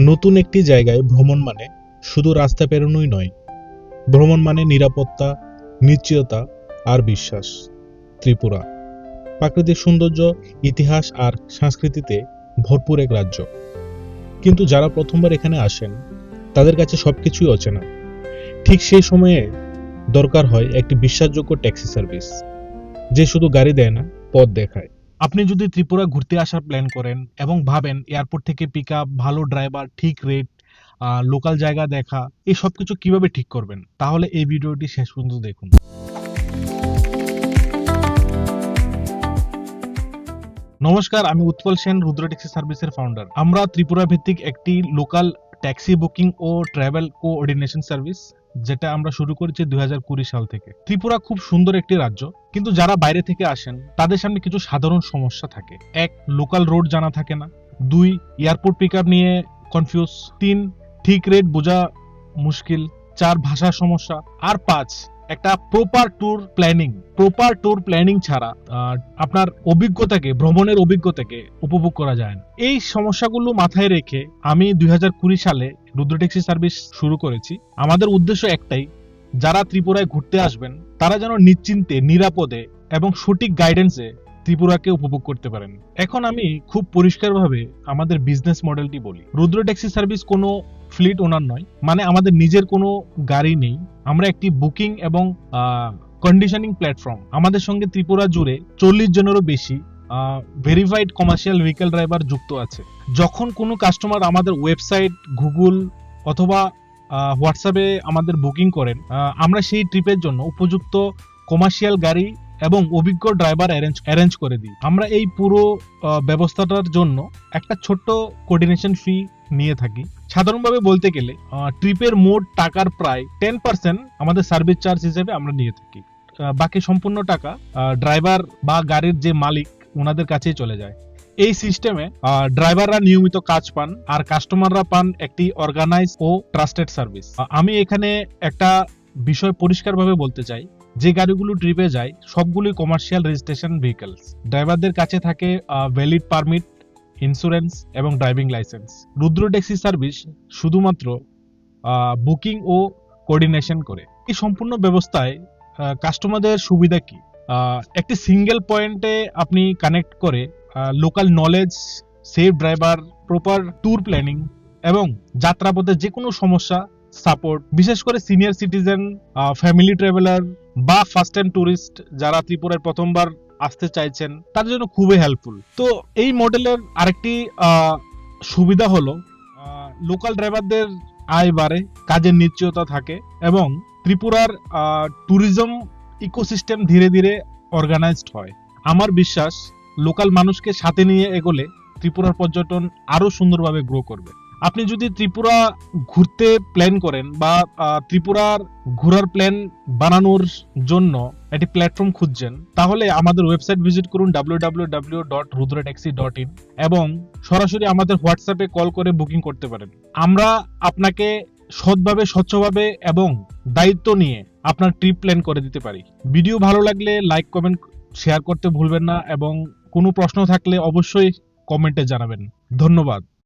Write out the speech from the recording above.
নতুন একটি জায়গায় ভ্রমণ মানে শুধু রাস্তা পেরোনোই নয়, ভ্রমণ মানে নিরাপত্তা, নিশ্চয়তা আর বিশ্বাস। ত্রিপুরা প্রাকৃতিক সৌন্দর্য, ইতিহাস আর সংস্কৃতিতে ভরপুর এক রাজ্য। কিন্তু যারা প্রথমবার এখানে আসেন তাদের কাছে সবকিছুই অচেনা। ঠিক সেই সময়ে দরকার হয় একটি বিশ্বাসযোগ্য ট্যাক্সি সার্ভিস, যে শুধু গাড়ি দেয় না, পথ দেখায়। আপনি যদি ত্রিপুরা ঘুরতে আসার প্ল্যান করেন এবং ভাবেন এয়ারপোর্ট থেকে পিক আপ, ভালো ড্রাইভার, ঠিক রেট, লোকাল জায়গা দেখা, এই সব কিছু কিভাবে ঠিক করবেন, তাহলে এই ভিডিওটি শেষ পর্যন্ত দেখুন। নমস্কার, আমি উৎপল সেন, রুদ্র ট্যাক্সি সার্ভিসের ফাউন্ডার। আমরা ত্রিপুরা ভিত্তিক একটি লোকাল ট্যাক্সি বুকিং ও ট্রাভেল কোঅর্ডিনেশন সার্ভিস, যেটা আমরা শুরু করেছি 2020 সাল থেকে। ত্রিপুরা খুব সুন্দর একটি রাজ্য, কিন্তু যারা বাইরে থেকে আসেন তাদের সামনে কিছু সাধারণ সমস্যা থাকে। 1, লোকাল রোড জানা থাকে না। 2, এয়ারপোর্ট পিক আপ নিয়ে কনফিউজ। 3, ঠিক রেট বোঝা মুশকিল। 4, ভাষার সমস্যা। আর 5, একটা প্রপার ট্যুর প্ল্যানিং ছাড়া আপনার ভ্রমণের অভিজ্ঞতাকে উপভোগ করা যায় না। এই সমস্যাগুলো মাথায় রেখে আমি 2020 সালে রুদ্র ট্যাক্সি সার্ভিস শুরু করেছি। আমাদের উদ্দেশ্য একটাই, যারা ত্রিপুরায় ঘুরতে আসবেন তারা যেন নিশ্চিন্তে, নিরাপদে এবং সঠিক গাইডেন্সে ত্রিপুরাকে উপভোগ করতে পারেন। এখন আমি খুব পরিষ্কারভাবে আমাদের বিজনেস মডেলটি বলি। রুদ্র ট্যাক্সি সার্ভিস কোনো ফ্লিট ওনার নয়, মানে আমাদের নিজের কোনো গাড়ি নেই। আমরা একটি বুকিং এবং কন্ডিশনিং প্ল্যাটফর্ম। আমাদের সঙ্গে ত্রিপুরা জুড়ে 40 জনেরও বেশি ভেরিফাইড কমার্শিয়াল ভেহিকল ড্রাইভার যুক্ত আছে। যখন কোনো কাস্টমার আমাদের ওয়েবসাইট, গুগল অথবা হোয়াটসঅ্যাপে আমাদের বুকিং করেন, আমরা সেই ট্রিপের জন্য উপযুক্ত কমার্শিয়াল গাড়ি এবং অভিজ্ঞ ড্রাইভার অ্যারেঞ্জ করে দিই। আমরা এই পুরো ব্যবস্থাটার জন্য একটা ছোট্ট কোঅর্ডিনেশন ফি নিয়ে থাকি। সাধারণভাবে বলতে গেলে ট্রিপের মোট টাকার প্রায় 10% আমাদের সার্ভিস চার্জ হিসেবে আমরা নিয়ে থাকি। বাকি সম্পূর্ণ টাকা ড্রাইভার বা গাড়ির যে মালিক ওনাদের কাছেই চলে যায়। এই সিস্টেমে ড্রাইভাররা নিয়মিত কাজ পান আর কাস্টমাররা পান একটি অর্গানাইজ ও ট্রাস্টেড সার্ভিস। আমি এখানে একটা বিষয় পরিষ্কারভাবে বলতে চাই, যে গাড়িগুলো ট্রিপে যায় সবগুলোই কমার্শিয়াল রেজিস্ট্রেশন ভেহিকলস। ড্রাইভারদের কাছে থাকে ভ্যালিড পারমিট, ইন্স্যুরেন্স এবং ড্রাইভিং লাইসেন্স। রুদ্র ট্যাক্সি সার্ভিস শুধুমাত্র বুকিং ও কোঅর্ডিনেশন করে। এই সম্পূর্ণ ব্যবস্থায় কাস্টমারদের সুবিধা কি? একটি সিঙ্গেল পয়েন্টে আপনি কানেক্ট করে local knowledge, safe driver, proper tour planning এবং যাত্রাপথে যে কোনো সমস্যা সাপোর্ট, বিশেষ করে সিনিয়র সিটিজেন, ফ্যামিলি ট্রাভেলার বা ফার্স্ট টাইম ট্যুরিস্ট যারা ত্রিপুরায় প্রথমবার আসতে চাইছেন তার জন্য খুবই হেল্পফুল। তো এই মডেলের আরেকটি সুবিধা হলো লোকাল ড্রাইভারদের আয় বাড়ে, কাজের নিশ্চয়তা থাকে এবং ত্রিপুরার ট্যুরিজম ইকোসিস্টেম ধীরে ধীরে অর্গানাইজড হয়। আমার বিশ্বাস, লোকাল মানুষকে সাথে নিয়ে এগোলে ত্রিপুরার পর্যটন আরো সুন্দরভাবে গ্রো করবে। আপনি যদি ত্রিপুরা ঘুরতে প্ল্যান করেন বা ত্রিপুরার ঘোরার প্ল্যান বানানোর জন্য একটি প্ল্যাটফর্ম খুঁজছেন, তাহলে আমাদের ওয়েবসাইট ভিজিট করুন www.rudrataxi.in এবং সরাসরি আমাদের হোয়াটসঅ্যাপে কল করে বুকিং করতে পারেন। আমরা আপনাকে সৎভাবে, স্বচ্ছভাবে এবং দায়িত্ব নিয়ে আপনার ট্রিপ প্ল্যান করে দিতে পারি। ভিডিও ভালো লাগলে লাইক, কমেন্ট, শেয়ার করতে ভুলবেন না এবং কোনো প্রশ্ন থাকলে অবশ্যই কমেন্টে জানাবেন। ধন্যবাদ।